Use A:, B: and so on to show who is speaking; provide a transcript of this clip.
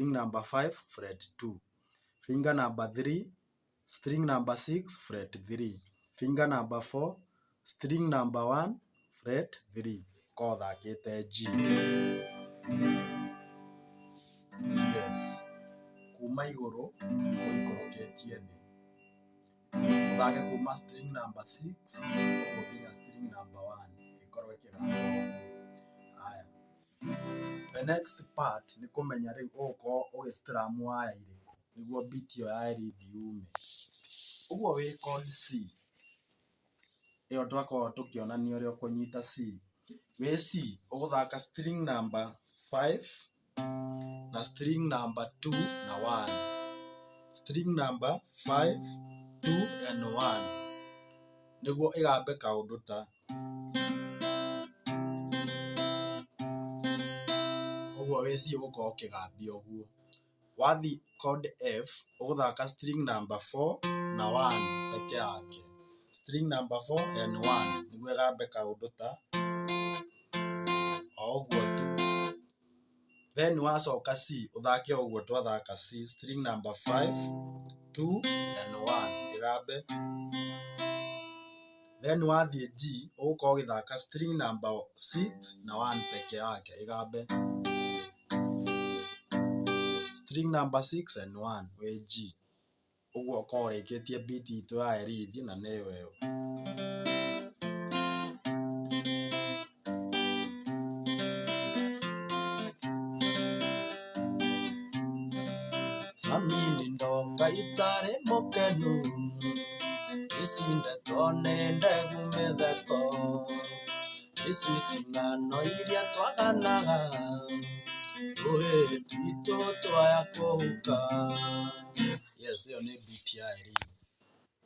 A: string number 5 fret 2, finger number 3 string number 6 fret 3, finger number 4 string number 1 fret 3. Ko thakite G. Yes. Kuma iguru uikoroketie thi. Uthake kuma string number 6 ukinya string number 1 ikorwe kigamba. Haya. The next part ni kumenya riu uko ugistrum waya iriku niguo beat yo ya erithi yume. Uguo wi chord C. Iyo twako tukionania uri ukunyita C. Wi C uguthaka string number 5 na string number 2 na 1. String number 5, 2 and 1. Niguo igambe kaundu ta. Uguo wi C ugukorwo ukigambia uguo. Wathi chord F uguthaka string number 4 na 1 peke yake. String number 4 and 1 niguo igambe kaundu ta. Uguo tu. Then wacoka C uthake uguo twathaka C, string number 5, 2 and 1 igambe. Then wathi G ugukorwo ugithaka string number 6 na 1 peke yake igambe. String number 6 and 1 wi G. Uguo ukorwo urikitie beat itu ya erithi na niyo iyo. Samini ndoka itare mokenu isinde tone ndegu mitheko isitingano iria twaganaga tuhe twito twaya kuhuka. Yes, iyo ni beat ya erithi.